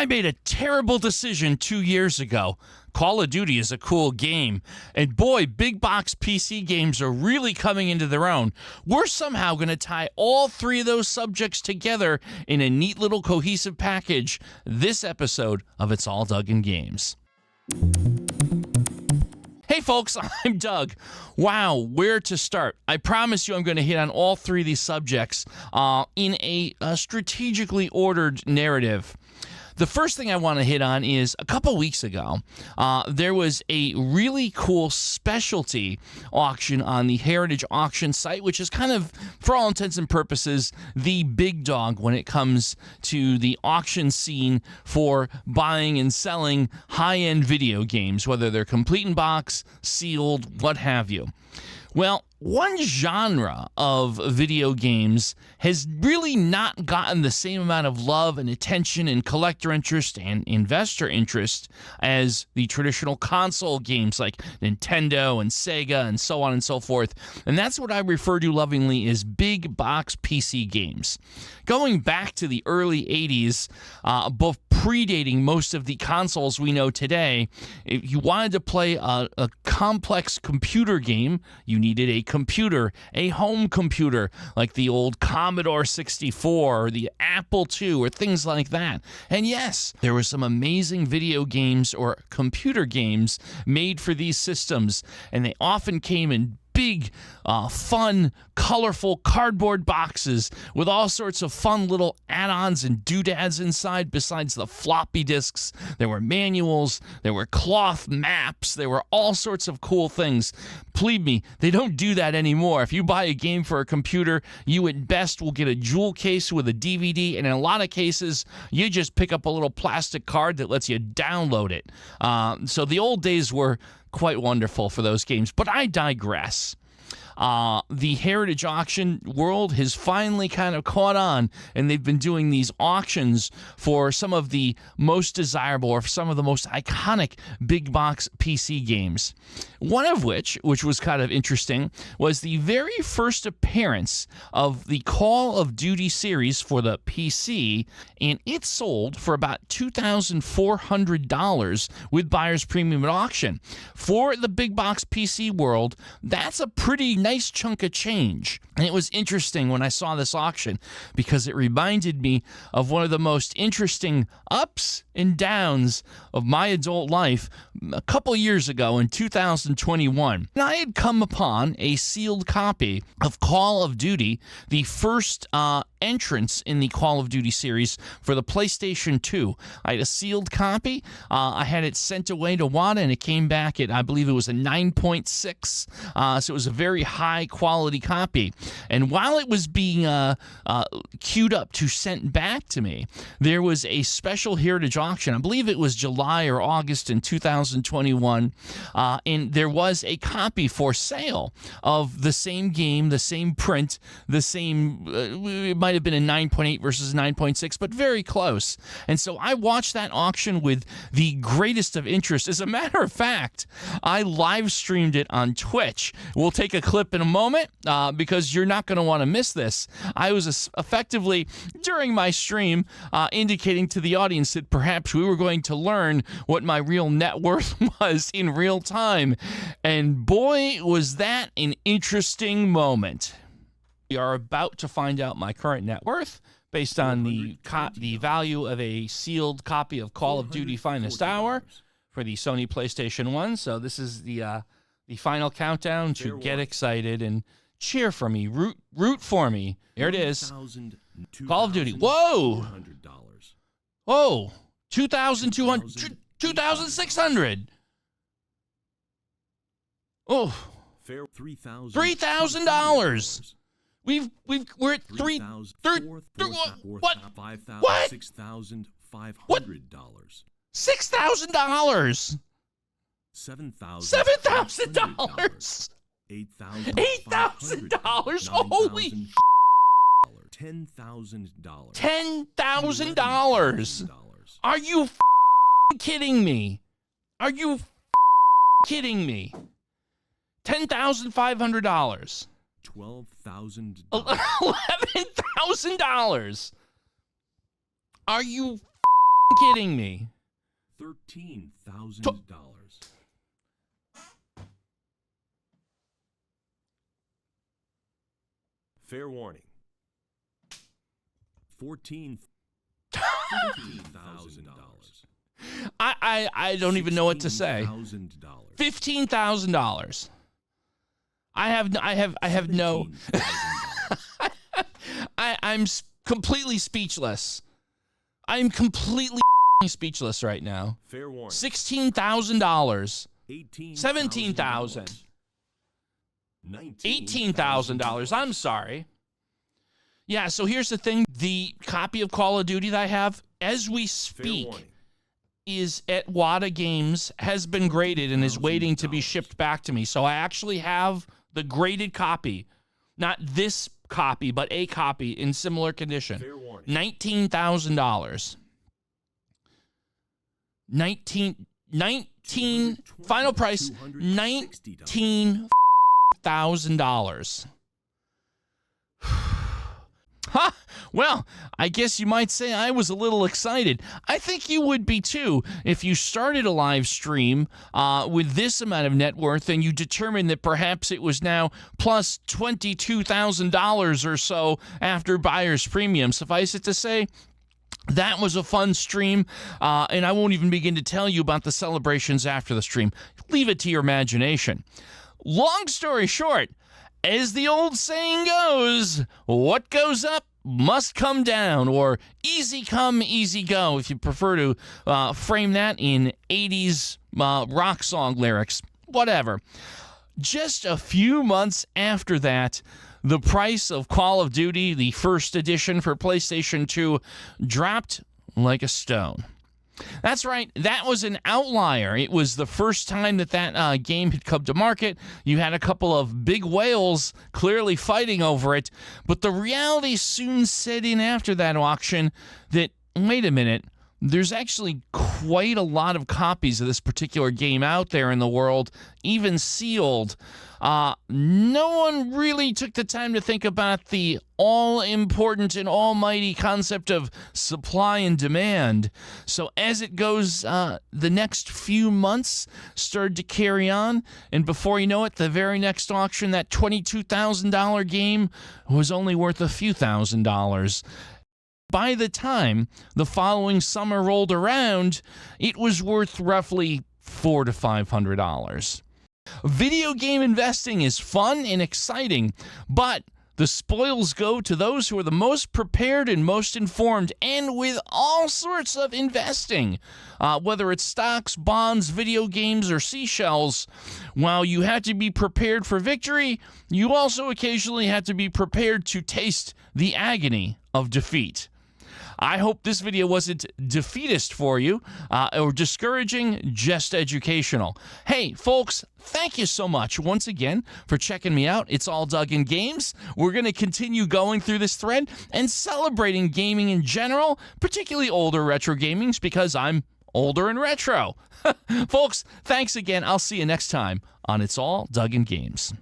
I made a terrible decision 2 years ago. Call of Duty is a cool game. And boy, big box PC games are really coming into their own. We're somehow going to tie all three of those subjects together in a neat little cohesive package this episode of It's All Doug in Games. Hey folks, I'm Doug. Wow, where to start? I promise you I'm going to hit on all three of these subjects in a strategically ordered narrative. The first thing I want to hit on is a couple weeks ago, there was a really cool specialty auction on the Heritage Auction site, which is kind of, for all intents and purposes, the big dog when it comes to the auction scene for buying and selling high-end video games, whether they're complete in box, sealed, what have you. Well, one genre of video games has really not gotten the same amount of love and attention and collector interest and investor interest as the traditional console games like Nintendo and Sega and so on and so forth. And that's what I refer to lovingly as big box PC games. Going back to the early 80s, both predating most of the consoles we know today, if you wanted to play a complex computer game, you needed a computer, a home computer, like the old Commodore 64 or the Apple II or things like that. And yes, there were some amazing video games or computer games made for these systems, and they often came in big, fun, colorful cardboard boxes with all sorts of fun little add-ons and doodads inside. Besides the floppy disks, there were manuals, there were cloth maps, there were all sorts of cool things. Believe me, they don't do that anymore. If you buy a game for a computer, you at best will get a jewel case with a DVD, and in a lot of cases, you just pick up a little plastic card that lets you download it. So the old days were quite wonderful for those games, but I digress. The Heritage Auction world has finally kind of caught on, and they've been doing these auctions for some of the most desirable or some of the most iconic big box PC games. One of which was kind of interesting, was the very first appearance of the Call of Duty series for the PC, and it sold for about $2,400 with buyer's premium at auction. For the big box PC world, that's a pretty nice chunk of change. And it was interesting when I saw this auction because it reminded me of one of the most interesting ups and downs of my adult life a couple years ago in 2021. And I had come upon a sealed copy of Call of Duty, the first entrance in the Call of Duty series for the PlayStation 2. I had a sealed copy. I had it sent away to WADA, and it came back at, I believe it was a 9.6. So it was a very high quality copy. And while it was being queued up to sent back to me, there was a special Heritage Auction. I believe it was July or August in 2021. And there was a copy for sale of the same game, the same print, the same, it might have been a 9.8 versus 9.6, but very close. And so I watched that auction with the greatest of interest. As a matter of fact, I live streamed it on Twitch. We'll take a clip in a moment because you're not going to want to miss this. I was effectively, during my stream, indicating to the audience that perhaps we were going to learn what my real net worth was in real time. And boy, was that an interesting moment. We are about to find out my current net worth based on the value of a sealed copy of Call of Duty Finest Hour for the Sony PlayStation 1. So this is the final countdown to get excited and cheer for me, root for me. Here it is. Call of Duty. Whoa! Whoa! 2,200, 2,600. Oh, $3,000. We're at what? What? $6,500. $6,000. $7,000. $8,000. Holy. $10,000. $10,000. Are you kidding me? Are you kidding me? $10,500. $12,000. $11,000. Are you kidding me? $13,000. Fair warning. $15,000. I don't even know what to say. $15,000. I have no. I'm completely speechless. I'm completely speechless right now. Fair warning. $16,000. $17,000. $18,000. I'm sorry. Yeah, so here's the thing. The copy of Call of Duty that I have, as we speak, is at Wada Games, has been graded and is waiting to be shipped back to me. So I actually have the graded copy. Not this copy, but a copy in similar condition. $19,000. 19, final price, $19,000. Ha! Well, I guess you might say I was a little excited. I think you would be too if you started a live stream with this amount of net worth and you determined that perhaps it was now plus $22,000 or so after buyer's premium. Suffice it to say, that was a fun stream, and I won't even begin to tell you about the celebrations after the stream. Leave it to your imagination. Long story short, as the old saying goes, what goes up must come down, or easy come, easy go, if you prefer to frame that in 80s rock song lyrics. Whatever. Just a few months after that, the price of Call of Duty, the first edition for PlayStation 2, dropped like a stone. That's right, that was an outlier. It was the first time that game had come to market. You had a couple of big whales clearly fighting over it, but the reality soon set in after that auction that, wait a minute, there's actually quite a lot of copies of this particular game out there in the world, even sealed. No one really took the time to think about the all-important and almighty concept of supply and demand. So as it goes, the next few months started to carry on, and before you know it, the very next auction, that $22,000 game was only worth a few $1,000s. By the time the following summer rolled around, it was worth roughly $400 to $500. Video game investing is fun and exciting, but the spoils go to those who are the most prepared and most informed, and with all sorts of investing, whether it's stocks, bonds, video games, or seashells. While you have to be prepared for victory, you also occasionally have to be prepared to taste the agony of defeat. I hope this video wasn't defeatist for you or discouraging, just educational. Hey, folks, thank you so much once again for checking me out. It's all Doug in Games. We're going to continue going through this thread and celebrating gaming in general, particularly older retro gamings, because I'm older and retro. Folks, thanks again. I'll see you next time on It's All Doug in Games.